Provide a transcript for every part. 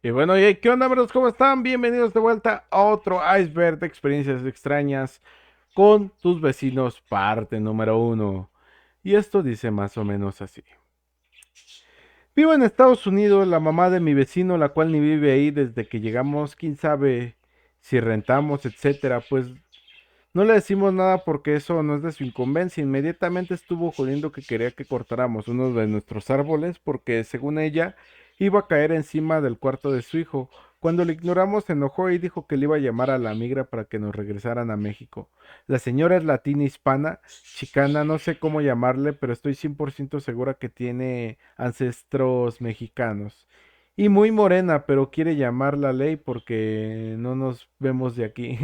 Y bueno, ¿qué onda, amigos? ¿Cómo están? Bienvenidos de vuelta a otro Iceberg de experiencias extrañas con tus vecinos, parte número uno. Y esto dice más o menos así. Vivo en Estados Unidos, la mamá de mi vecino, la cual ni vive ahí desde que llegamos, quién sabe si rentamos, etcétera, pues no le decimos nada porque eso no es de su incumbencia. Inmediatamente estuvo jodiendo que quería que cortáramos uno de nuestros árboles porque, según ella, iba a caer encima del cuarto de su hijo. Cuando le ignoramos, se enojó y dijo que le iba a llamar a la migra para que nos regresaran a México. La señora es latina hispana, chicana, no sé cómo llamarle, pero estoy 100% segura que tiene ancestros mexicanos. Y muy morena, pero quiere llamar la ley porque no nos vemos de aquí.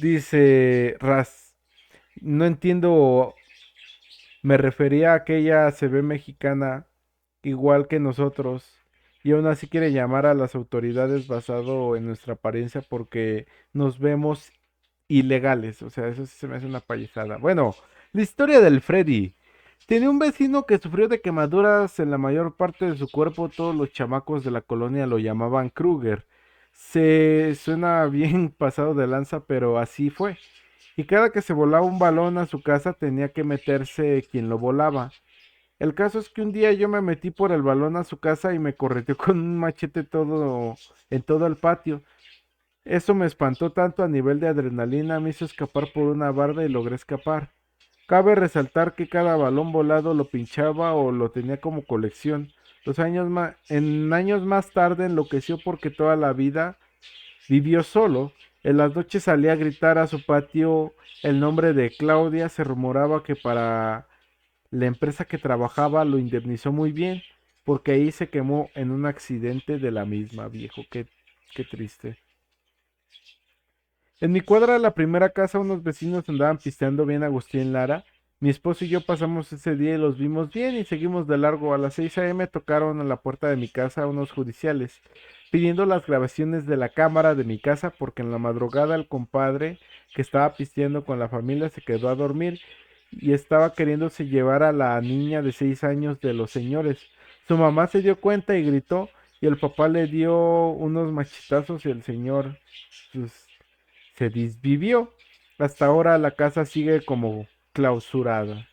Dice Raz, no entiendo, me refería a que ella se ve mexicana igual que nosotros y aún así quiere llamar a las autoridades basado en nuestra apariencia porque nos vemos ilegales. O sea, eso sí se me hace una payasada. Bueno, la historia del Freddy. Tenía un vecino que sufrió de quemaduras en la mayor parte de su cuerpo. Todos los chamacos de la colonia lo llamaban Kruger. Se suena bien pasado de lanza, pero así fue. Y cada que se volaba un balón a su casa tenía que meterse quien lo volaba. El caso es que un día yo me metí por el balón a su casa y me correteó con un machete todo en todo el patio. Eso me espantó tanto a nivel de adrenalina, me hizo escapar por una barda y logré escapar. Cabe resaltar que cada balón volado lo pinchaba o lo tenía como colección. En años más tarde enloqueció porque toda la vida vivió solo. En las noches salía a gritar a su patio el nombre de Claudia. Se rumoraba que para la empresa que trabajaba lo indemnizó muy bien, porque ahí se quemó en un accidente de la misma, viejo. Qué triste. En mi cuadra, la primera casa, unos vecinos andaban pisteando bien Agustín Lara. Mi esposo y yo pasamos ese día y los vimos bien y seguimos de largo. A las 6 a.m. tocaron a la puerta de mi casa unos judiciales, pidiendo las grabaciones de la cámara de mi casa porque en la madrugada el compadre que estaba pisteando con la familia se quedó a dormir y estaba queriéndose llevar a la niña de 6 años de los señores. Su mamá se dio cuenta y gritó y el papá le dio unos machetazos y el señor pues, se desvivió. Hasta ahora la casa sigue como clausurada.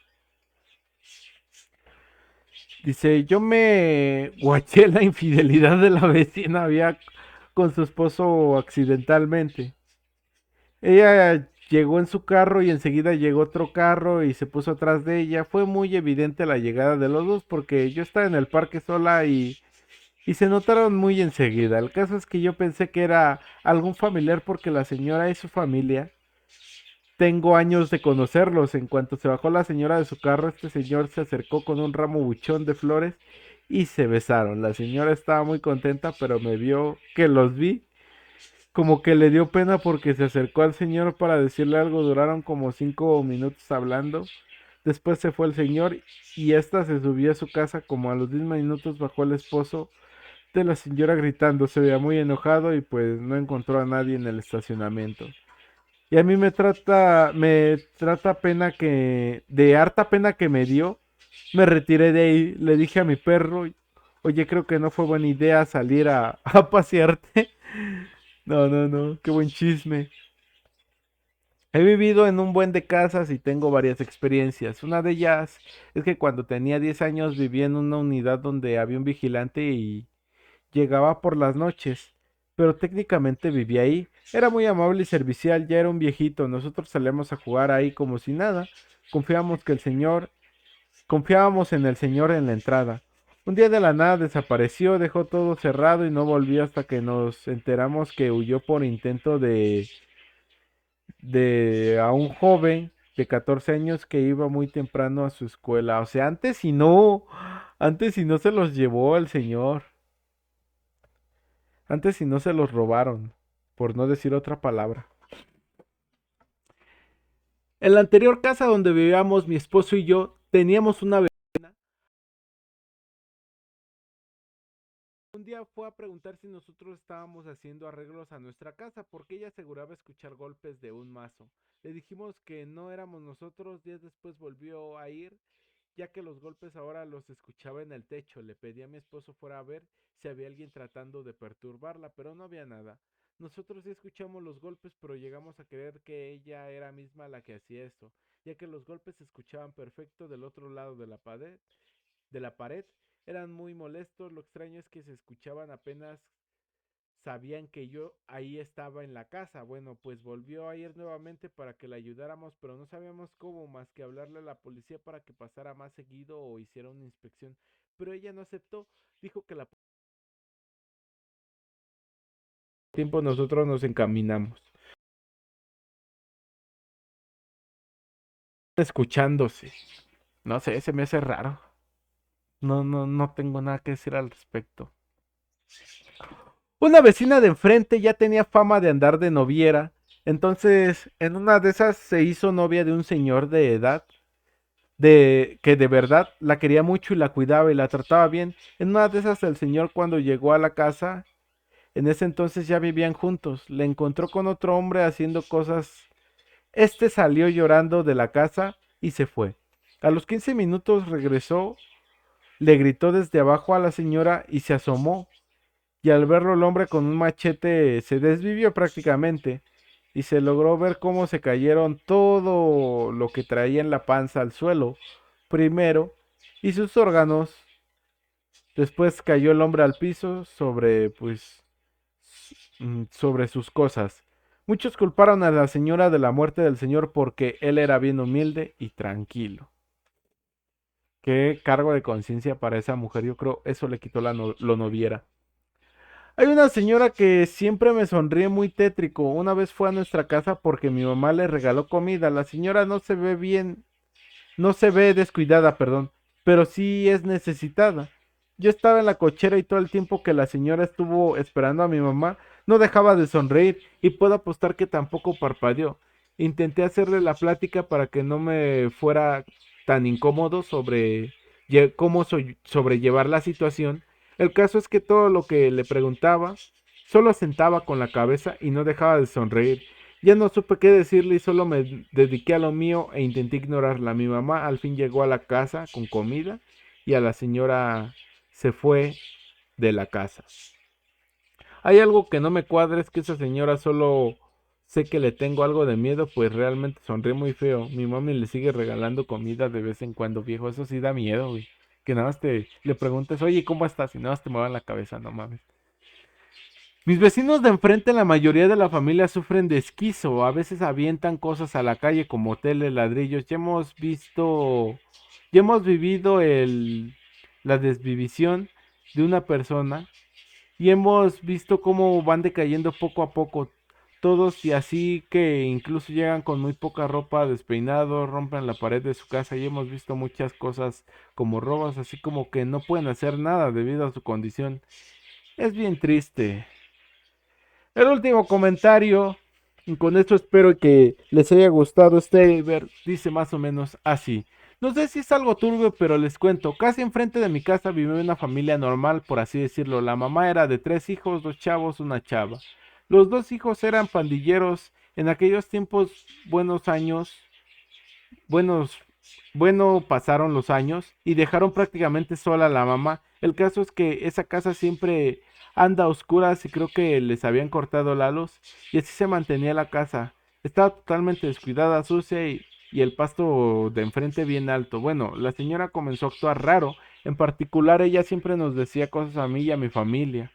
Dice, yo me guaché la infidelidad de la vecina había con su esposo accidentalmente. Ella llegó en su carro y enseguida llegó otro carro y se puso atrás de ella. Fue muy evidente la llegada de los dos porque yo estaba en el parque sola y se notaron muy enseguida. El caso es que yo pensé que era algún familiar porque la señora y su familia tengo años de conocerlos. En cuanto se bajó la señora de su carro, este señor se acercó con un ramo buchón de flores y se besaron. La señora estaba muy contenta, pero me vio que los vi. Como que le dio pena porque se acercó al señor para decirle algo. Duraron como 5 minutos hablando. Después se fue el señor y ésta se subió a su casa. Como a los 10 minutos bajó el esposo de la señora gritando. Se veía muy enojado y pues no encontró a nadie en el estacionamiento. Y a mí me trata pena de harta pena que me dio, me retiré de ahí, le dije a mi perro, oye, creo que no fue buena idea salir a pasearte. No, no, no, qué buen chisme. He vivido en un buen de casas y tengo varias experiencias. Una de ellas es que cuando tenía 10 años vivía en una unidad donde había un vigilante y llegaba por las noches, pero técnicamente vivía ahí. Era muy amable y servicial, ya era un viejito. Nosotros salíamos a jugar ahí como si nada. Confiábamos que el señor, confiábamos en el señor en la entrada. Un día de la nada desapareció, dejó todo cerrado y no volvió hasta que nos enteramos que huyó por intento de a un joven de 14 años que iba muy temprano a su escuela. O sea, antes si no se los llevó el señor. Antes si no se los robaron, por no decir otra palabra. En la anterior casa donde vivíamos mi esposo y yo, teníamos una vecina. Un día fue a preguntar si nosotros estábamos haciendo arreglos a nuestra casa porque ella aseguraba escuchar golpes de un mazo. Le dijimos que no éramos nosotros, días después volvió a ir ya que los golpes ahora los escuchaba en el techo. Le pedí a mi esposo fuera a ver si había alguien tratando de perturbarla, pero no había nada. Nosotros sí escuchamos los golpes, pero llegamos a creer que ella era misma la que hacía esto, ya que los golpes se escuchaban perfecto del otro lado de la pared, eran muy molestos. Lo extraño es que se escuchaban apenas sabían que yo ahí estaba en la casa. Bueno, pues volvió a ir nuevamente para que la ayudáramos, pero no sabíamos cómo más que hablarle a la policía para que pasara más seguido o hiciera una inspección. Pero ella no aceptó, dijo que la tiempo nosotros nos encaminamos. Escuchándose. No sé, se me hace raro. No tengo nada que decir al respecto. Una vecina de enfrente ya tenía fama de andar de noviera. Entonces, en una de esas se hizo novia de un señor de edad de que de verdad la quería mucho y la cuidaba y la trataba bien. En una de esas el señor cuando llegó a la casa, en ese entonces ya vivían juntos, le encontró con otro hombre haciendo cosas. Este salió llorando de la casa y se fue. A los 15 minutos regresó, le gritó desde abajo a la señora y se asomó. Y al verlo el hombre con un machete se desvivió prácticamente y se logró ver cómo se cayeron todo lo que traía en la panza al suelo primero y sus órganos. Después cayó el hombre al piso sobre sobre sus cosas. Muchos culparon a la señora de la muerte del señor porque él era bien humilde y tranquilo. Qué cargo de conciencia para esa mujer, yo creo eso le quitó lo noviera. Hay una señora que siempre me sonríe muy tétrico. Una vez fue a nuestra casa porque mi mamá le regaló comida. La señora no se ve bien, no se ve descuidada, perdón, pero sí es necesitada. Yo estaba en la cochera y todo el tiempo que la señora estuvo esperando a mi mamá, no dejaba de sonreír y puedo apostar que tampoco parpadeó. Intenté hacerle la plática para que no me fuera tan incómodo sobre cómo sobrellevar la situación. El caso es que todo lo que le preguntaba, solo sentaba con la cabeza y no dejaba de sonreír. Ya no supe qué decirle y solo me dediqué a lo mío e intenté ignorarla. Mi mamá al fin llegó a la casa con comida y a la señora se fue de la casa. Hay algo que no me cuadra, es que esa señora solo sé que le tengo algo de miedo, pues realmente sonríe muy feo. Mi mami le sigue regalando comida de vez en cuando, viejo. Eso sí da miedo, güey. Que nada más te le preguntes, oye, ¿cómo estás? Y nada más te muevan la cabeza, no mames. Mis vecinos de enfrente, la mayoría de la familia sufren de esquizo, a veces avientan cosas a la calle como tele, ladrillos. Ya hemos vivido la desvivisión de una persona y hemos visto cómo van decayendo poco a poco todos y así que incluso llegan con muy poca ropa, despeinados, rompen la pared de su casa y hemos visto muchas cosas como robos, así como que no pueden hacer nada debido a su condición. Es bien triste. El último comentario, y con esto espero que les haya gustado este ver, dice más o menos así. No sé si es algo turbio, pero les cuento. Casi enfrente de mi casa vivía una familia normal, por así decirlo. La mamá era de 3 hijos, 2 chavos, una chava. Los 2 hijos eran pandilleros. En aquellos tiempos, buenos años, buenos, bueno, pasaron los años y dejaron prácticamente sola a la mamá. El caso es que esa casa siempre anda a oscuras y creo que les habían cortado la luz y así se mantenía la casa. Estaba totalmente descuidada, sucia y el pasto de enfrente bien alto. Bueno, la señora comenzó a actuar raro. En particular, ella siempre nos decía cosas a mí y a mi familia.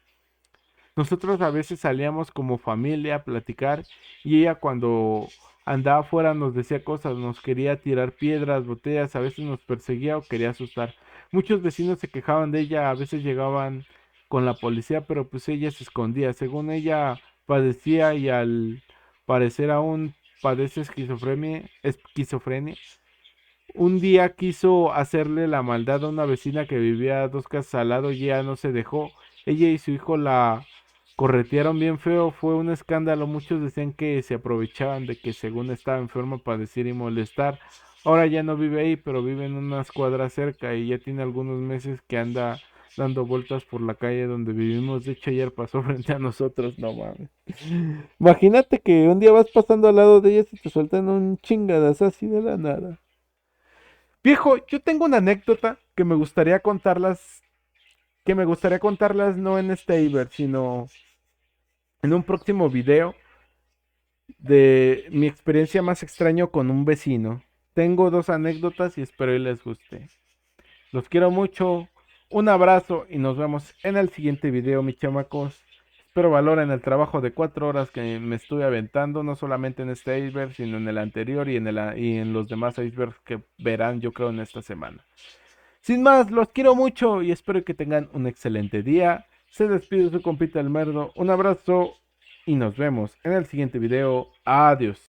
Nosotros a veces salíamos como familia a platicar y ella cuando andaba afuera nos decía cosas, nos quería tirar piedras, botellas, a veces nos perseguía o quería asustar. Muchos vecinos se quejaban de ella, a veces llegaban con la policía, pero pues ella se escondía. Según ella padecía y al parecer aún padece esquizofrenia. Un día quiso hacerle la maldad a una vecina que vivía a 2 casas al lado y ella no se dejó. Ella y su hijo la corretearon bien feo, fue un escándalo. Muchos decían que se aprovechaban de que según estaba enferma para decir y molestar. Ahora ya no vive ahí, pero vive en unas cuadras cerca y ya tiene algunos meses que anda dando vueltas por la calle donde vivimos. De hecho, ayer pasó frente a nosotros, no mames. Imagínate que un día vas pasando al lado de ella y te sueltan un chingadas así de la nada. Viejo, yo tengo una anécdota que me gustaría contarlas no en este Iber, sino en un próximo video de mi experiencia más extraña con un vecino. Tengo dos anécdotas y espero y les guste. Los quiero mucho. Un abrazo y nos vemos en el siguiente video, mis chamacos. Espero valoren el trabajo de 4 horas que me estuve aventando, no solamente en este iceberg, sino en el anterior y en los demás icebergs que verán, yo creo, en esta semana. Sin más, los quiero mucho y espero que tengan un excelente día. Se despide su compita el Merdo. Un abrazo y nos vemos en el siguiente video. Adiós.